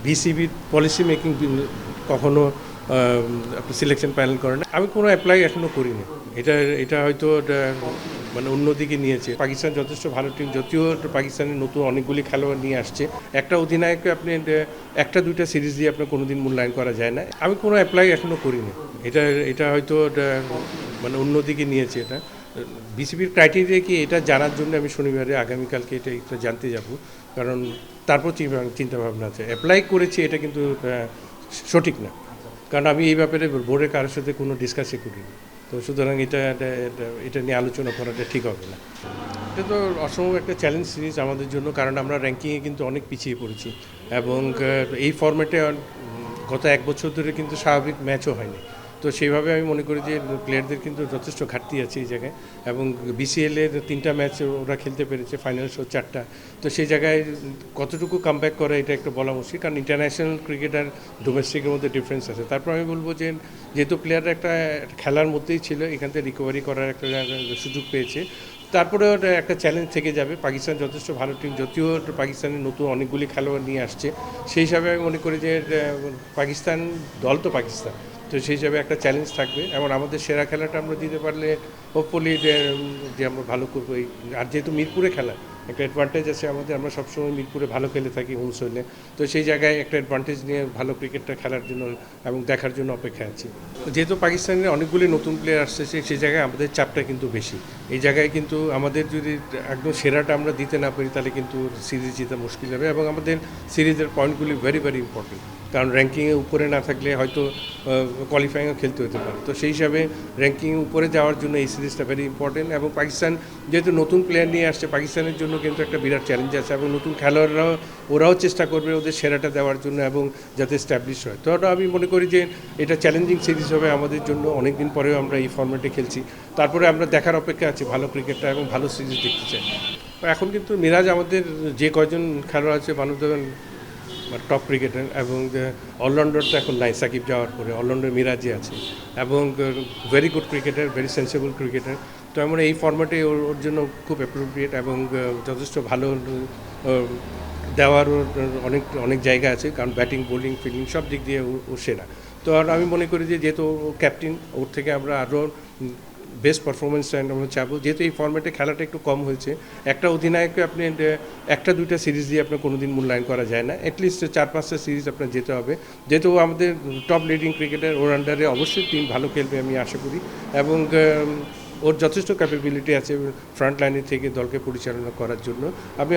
বিসিবির policy making কখনো আপনি সিলেকশন প্যানেল করেন না। আমি কোনো অ্যাপ্লাই এখনও করিনি। এটা এটা হয়তো মানে অন্যদিকে নিয়েছে। পাকিস্তান যথেষ্ট ভালো টিম, যদিও পাকিস্তানের নতুন অনেকগুলি খেলোয়াড় নিয়ে আসছে। একটা অধিনায়ককে আপনি একটা দুইটা সিরিজ দিয়ে আপনার কোনোদিন মূল্যায়ন করা যায় না। আমি কোনো অ্যাপ্লাই এখনও করিনি। এটা এটা হয়তো মানে অন্যদিকে নিয়েছে এটা। বিসিবির ক্রাইটেরিয়া কি এটা জানার জন্য আমি শনিবারে আগামীকালকে এটা একটু জানতে যাব, কারণ তারপর চিন্তাভাবনা আছে। অ্যাপ্লাই করেছি এটা কিন্তু সঠিক না, কারণ আমি এই ব্যাপারে বোর্ডের কারোর সাথে কোনো ডিসকাসই করিনি। তো সুতরাং এটা নিয়ে আলোচনা করাটা ঠিক হবে না। এটা তো অসম্ভব একটা চ্যালেঞ্জ সিরিজ আমাদের জন্য, কারণ আমরা র্যাঙ্কিংয়ে কিন্তু অনেক পিছিয়ে পড়েছি এবং এই ফরম্যাটে গত এক বছর ধরে কিন্তু স্বাভাবিক ম্যাচও হয়নি। তো সেইভাবে আমি মনে করি যে প্লেয়ারদের কিন্তু যথেষ্ট ঘাটতি আছে এই জায়গায়, এবং বিসিএলের 3টা ম্যাচ ওরা খেলতে পেরেছে, ফাইনাল শো 4টা। তো সেই জায়গায় কতটুকু কামব্যাক করে এটা একটু বলা মুশকিল, কারণ ইন্টারন্যাশনাল ক্রিকেট আর ডোমেস্টিকের মধ্যে ডিফারেন্স আছে। তারপর আমি বলবো যে যেহেতু প্লেয়াররা একটা খেলার মধ্যেই ছিল, এখান থেকে রিকভারি করার একটা সুযোগ পেয়েছে। তারপরেও একটা চ্যালেঞ্জ থেকে যাবে। পাকিস্তান যথেষ্ট ভালো টিম, যদিও পাকিস্তানের নতুন অনেকগুলি খেলোয়াড় নিয়ে আসছে। সেই হিসাবে আমি মনে করি যে পাকিস্তান দল তো পাকিস্তান, তো সেই হিসাবে একটা চ্যালেঞ্জ থাকবে। এবং আমাদের সেরা খেলাটা আমরা দিতে পারলে হোপফুলি যে আমরা ভালো করবো। আর যেহেতু মিরপুরে খেলা, একটা অ্যাডভান্টেজ আছে আমাদের, আমরা সবসময় মিরপুরে ভালো খেলে থাকি হোমস হলে। তো সেই জায়গায় একটা অ্যাডভান্টেজ নিয়ে ভালো ক্রিকেটটা খেলার জন্য এবং দেখার জন্য অপেক্ষা আছি। যেহেতু পাকিস্তানের অনেকগুলি নতুন প্লেয়ার আসছে, সেই জায়গায় আমাদের চাপটা কিন্তু বেশি। এই জায়গায় কিন্তু আমাদের যদি একদম সেরাটা আমরা দিতে না পারি, তাহলে কিন্তু সিরিজ জিতা মুশকিল হবে, এবং আমাদের সিরিজের পয়েন্টগুলি ভেরি ভেরি ইম্পর্টেন্ট। কারণ র্যাঙ্কিংয়ে উপরে না থাকলে হয়তো কোয়ালিফাইংও খেলতে হতে পারে। তো সেই হিসাবে র্যাঙ্কিংয়ে উপরে যাওয়ার জন্য এই সিরিজটা ভেরি ইম্পর্টেন্ট। এবং পাকিস্তান যেহেতু নতুন প্লেয়ার নিয়ে আসছে, পাকিস্তানের জন্য কিন্তু একটা বিরাট চ্যালেঞ্জ আছে, এবং নতুন খেলোয়াড়রাও ওরাও চেষ্টা করবে ওদের সেরাটা দেওয়ার জন্য এবং যাতে স্ট্যাবলিশ হয়। তো আমি মনে করি যে এটা চ্যালেঞ্জিং সিরিজ হবে আমাদের জন্য। অনেক দিন পরেও আমরা এই ফর্ম্যাটে খেলছি, তারপরে আমরা দেখার অপেক্ষা আছে ভালো ক্রিকেটটা এবং ভালো সিরিজ দেখতে চাই। এখন কিন্তু মিরাজ আমাদের যে কয়জন খেলোয়াড় আছে মানুষ টপ ক্রিকেটার, এবং অলরাউন্ডার তো এখন নাই, সাকিব যাওয়ার পরে অলরাউন্ডার মিরাজই আছে, এবং very good cricketer, very sensible cricketer. তো আমরা এই ফর্ম্যাটে ওর জন্য খুব অ্যাপ্রোপ্রিয়েট, এবং যথেষ্ট ভালো দেওয়ার অনেক অনেক জায়গা আছে, কারণ ব্যাটিং, বোলিং, ফিল্ডিং সব দিক দিয়ে ও সেরা। তো আর আমি মনে করি যে যেহেতু ক্যাপ্টেন, ওর থেকে আমরা আরও বেস্ট পারফরমেন্স আমরা চাবো। যেহেতু এই ফর্ম্যাটে খেলাটা একটু কম হয়েছে, একটা অধিনায়ককে আপনি একটা দুইটা সিরিজ দিয়ে আপনার কোনো দিন মূল্যায়ন করা যায় না। অ্যাটলিস্ট 4-5টা সিরিজ আপনার যেতে হবে। যেহেতু আমাদের টপ লিডিং ক্রিকেটার, ওর আন্ডারে অবশ্যই টিম ভালো খেলবে আমি আশা করি, এবং ওর যথেষ্ট ক্যাপাবিলিটি আছে ফ্রন্ট লাইনে থেকে দলকে পরিচালনা করার জন্য। আমি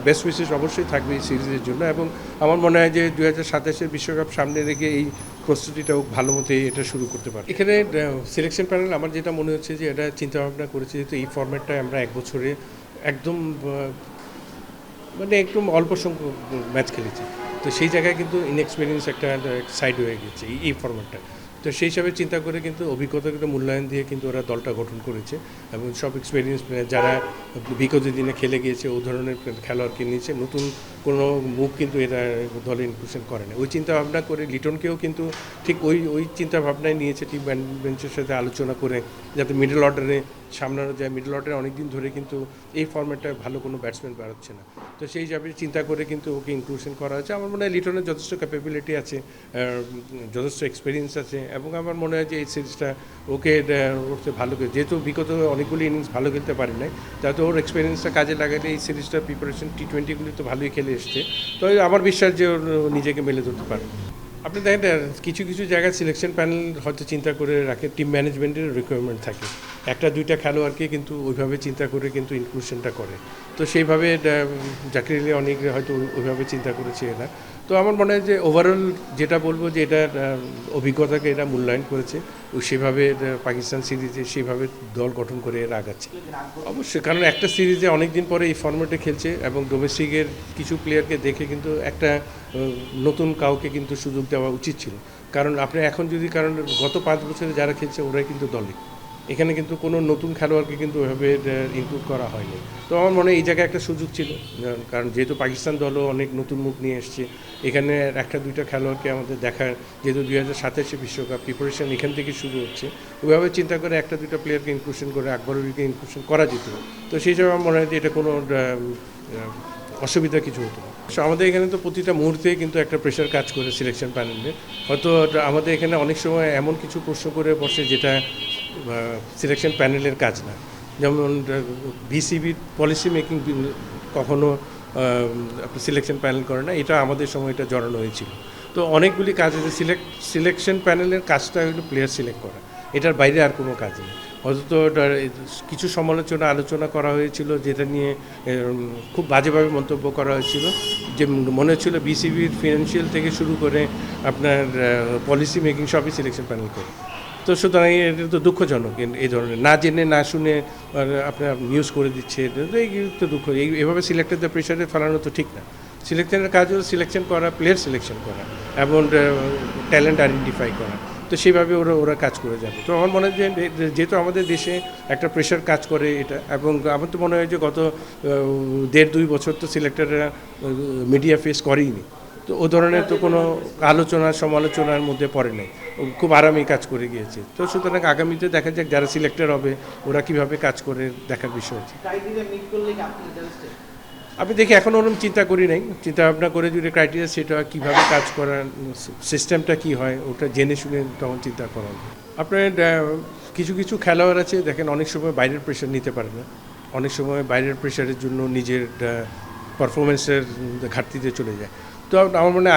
বেস্ট উইশেস অবশ্যই থাকবে এই সিরিজের জন্য, এবং আমার মনে হয় যে 2027-এর বিশ্বকাপ সামনে রেখে এই প্রস্তুতিটাও ভালো মতো এটা শুরু করতে পারে। এখানে সিলেকশন প্যানেল আমার যেটা মনে হচ্ছে যে এটা চিন্তাভাবনা করেছে, যেহেতু এই ফর্ম্যাটটায় আমরা এক বছরে একদম মানে একদম অল্প সংখ্যক ম্যাচ খেলেছি। তো সেই জায়গায় কিন্তু ইনএক্সপিরিয়েন্স একটা সাইড হয়ে গেছে এই ফর্ম্যাটটা। তো সেই হিসাবে চিন্তা করে কিন্তু অভিজ্ঞতাকে মূল্যায়ন দিয়ে কিন্তু ওরা দলটা গঠন করেছে, এবং সব এক্সপিরিয়েন্স যারা বিগত দিনে খেলে গিয়েছে ও ধরনের খেলোয়াড়কে নিয়েছে। নতুন কোনো মুখ কিন্তু এরা দলে ইনক্লুশন করে না। ওই চিন্তাভাবনা করে লিটনকেও কিন্তু ঠিক ওই চিন্তাভাবনায় নিয়েছে, টিম বেঞ্চের সাথে আলোচনা করে, যাতে মিডল অর্ডারে সামলানো যায়। মিডল অর্ডারে অনেক দিন ধরে কিন্তু এই ফর্ম্যাটটা ভালো কোনো ব্যাটসম্যান বেরোচ্ছে না। তো সেই হিসাবে চিন্তা করে কিন্তু ওকে ইনক্লুশন করা হয়েছে। আমার মনে হয় লিটনের যথেষ্ট ক্যাপাবিলিটি আছে, যথেষ্ট এক্সপিরিয়েন্স আছে, এবং আমার মনে হয় যে এই সিরিজটা ওকে ভালো করে, যেহেতু বিগত অনেকগুলি ইনিংস ভালো খেলতে পারে নাই, তাতে ওর এক্সপিরিয়েন্সটা কাজে লাগালে এই সিরিজটা প্রিপারেশন T20গুলি তো ভালোই খেলে এসছে। তো আমার বিশ্বাস যে ওর নিজেকে মেলে ধরতে পারে। আপনি দেখেন কিছু কিছু জায়গায় সিলেকশন প্যানেল হয়তো চিন্তা করে রাখে, টিম ম্যানেজমেন্টের রিকোয়ারমেন্ট থাকে, একটা দুইটা খেলোয়াড়কে কিন্তু ওইভাবে চিন্তা করে কিন্তু ইনক্লুশনটা করে। তো সেইভাবে জাকির আলী অনেক হয়তো ওইভাবে চিন্তা করেছে এরা। তো আমার মনে হয় যে ওভারঅল যেটা বলবো যে এটা অভিজ্ঞতাকে এরা মূল্যায়ন করেছে, সেভাবে পাকিস্তান সিরিজে সেভাবে দল গঠন করে এরা আগাচ্ছে। অবশ্যই, কারণ একটা সিরিজে অনেক দিন পরে এই ফর্ম্যাটে খেলছে, এবং ডোমেস্টিকের কিছু প্লেয়ারকে দেখে কিন্তু একটা নতুন কাউকে কিন্তু সুযোগ দেওয়া উচিত ছিল। কারণ আপনি এখন যদি, কারণ গত 5 বছরে যারা খেলছে ওরাই কিন্তু দলে, এখানে কিন্তু কোনো নতুন খেলোয়াড়কে কিন্তু ওইভাবে ইনক্লুড করা হয়নি। তো আমার মনে হয় এই জায়গায় একটা সুযোগ ছিল, কারণ যেহেতু পাকিস্তান দলও অনেক নতুন মুখ নিয়ে এসছে, এখানে একটা দুইটা খেলোয়াড়কে আমাদের দেখার, যেহেতু 2027 বিশ্বকাপ প্রিপারেশন এখান থেকে শুরু হচ্ছে, ওইভাবে চিন্তা করে একটা দুইটা প্লেয়ারকে ইনক্লুশন করে আকবরকে ইনক্লুশন করা যেত। তো সেই হিসাবে আমার মনে হয় যে এটা কোনো অসুবিধা কিছু হতো না। আমাদের এখানে তো প্রতিটা মুহূর্তে কিন্তু একটা প্রেশার কাজ করে সিলেকশন প্যানেলে। হয়তো আমাদের এখানে অনেক সময় এমন কিছু প্রশ্ন করে বসে যেটা সিলেকশন প্যানেলের কাজ না। যেমন বিসিবির পলিসি মেকিং কখনো সিলেকশন প্যানেল করে না, এটা আমাদের সময় এটা জড়ানো হয়েছিল। তো অনেকগুলি কাজ আছে। সিলেকশন প্যানেলের কাজটা হলো প্লেয়ার সিলেক্ট করা, এটার বাইরে আর কোনো কাজ নেই। অন্তত কিছু আলোচনা করা হয়েছিল যেটা নিয়ে খুব বাজেভাবে মন্তব্য করা হয়েছিল, যে মনে হচ্ছিল বিসিবির ফিনান্সিয়াল থেকে শুরু করে আপনার পলিসি মেকিং সবই সিলেকশন প্যানেল করে। তো সুতরাং এটা তো দুঃখজনক, এই ধরনের না জেনে না শুনে আপনার নিউজ করে দিচ্ছে, এই তো দুঃখ। এইভাবে সিলেক্টরদের প্রেশারে ফেলানো তো ঠিক না। সিলেকশনের কাজ হলো সিলেকশন করা, প্লেয়ার সিলেকশন করা এবং ট্যালেন্ট আইডেন্টিফাই করা। তো সেইভাবে ওরা কাজ করে যাবে। তো আমার মনে হয় যে যেহেতু আমাদের দেশে একটা প্রেশার কাজ করে এটা, এবং আমার তো মনে হয় যে গত 1.5-2 বছর তো সিলেক্টররা মিডিয়া ফেস করেইনি। তো ও ধরনের তো কোনো সমালোচনার মধ্যে পড়ে নাই, খুব আরামেই কাজ করে গিয়েছে। তো সুতরাং আগামীতে দেখা যাক যারা সিলেক্টর হবে ওরা কীভাবে কাজ করে দেখার বিষয় আছে। আমি দেখি এখন ওরকম চিন্তা করি নাই, চিন্তা ভাবনা করে যদি ক্রাইটেরিয়া সেটা কীভাবে কাজ করার সিস্টেমটা কী হয় ওটা জেনে শুনে তখন চিন্তা করা। আপনার কিছু খেলোয়াড় আছে দেখেন অনেক সময় বাইরের প্রেশার নিতে পারে না, অনেক সময় বাইরের প্রেশারের জন্য নিজের পারফরমেন্সের ঘাটতিতে চলে যায়। তো আমার মনে হয়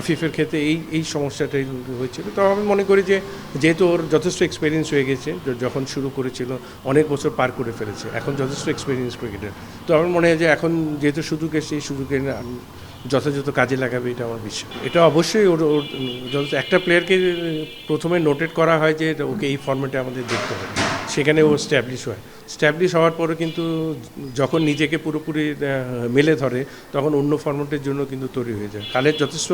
আফিফের ক্ষেত্রে এই সমস্যাটাই হয়েছিল। তো আমি মনে করি যে যেহেতু ওর যথেষ্ট এক্সপিরিয়েন্স হয়ে গেছে, যখন শুরু করেছিল অনেক বছর পার করে ফেলেছে, এখন যথেষ্ট এক্সপিরিয়েন্স ক্রিকেটার। তো আমার মনে হয় যে এখন যেহেতু সুযোগ এসে এই সুযোগে যথাযথ কাজে লাগাবে, এটা আমার বিশ্বাস। এটা অবশ্যই ওর একটা প্লেয়ারকে প্রথমে নোটেট করা হয় যে ওকে এই ফর্মেটে আমাদের দেখতে হবে, সেখানে ও স্ট্যাবলিশ হওয়ার পরে কিন্তু যখন নিজেকে পুরোপুরি মেলে ধরে তখন অন্য ফর্মেটের জন্য কিন্তু তৈরি হয়ে যায়। খালেদ যথেষ্ট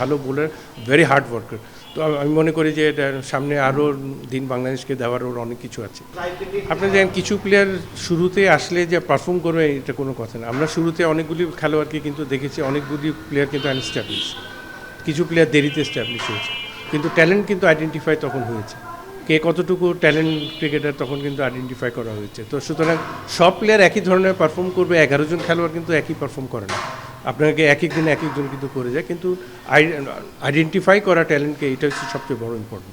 ভালো বোলার, ভেরি হার্ড ওয়ার্কার। তো আমি মনে করি যে এটা সামনে আরও দিন বাংলাদেশকে দেওয়ার ওর অনেক কিছু আছে। আপনি জানেন কিছু প্লেয়ার শুরুতে আসলে যে পারফর্ম করবে এটা কোনো কথা না। আমরা শুরুতে অনেকগুলি খেলোয়াড়কে কিন্তু দেখেছি, অনেকগুলি প্লেয়ার কিন্তু আনস্ট্যাবলিশ, কিছু প্লেয়ার দেরিতে স্ট্যাবলিশ হয়েছে, কিন্তু ট্যালেন্ট কিন্তু আইডেন্টিফাই তখন হয়েছে। কে কতটুকু ট্যালেন্ট ক্রিকেটার তখন কিন্তু আইডেন্টিফাই করা হয়েছে। তো সুতরাং সব প্লেয়ার একই ধরনের পারফর্ম করবে, 11 জন খেলোয়াড় কিন্তু একই পারফর্ম করে না, আপনাকে এক একজন কিন্তু করে যায়, কিন্তু আইডেন্টিফাই করা ট্যালেন্টকে, এটা হচ্ছে সবচেয়ে বড় ইম্পর্টেন্ট।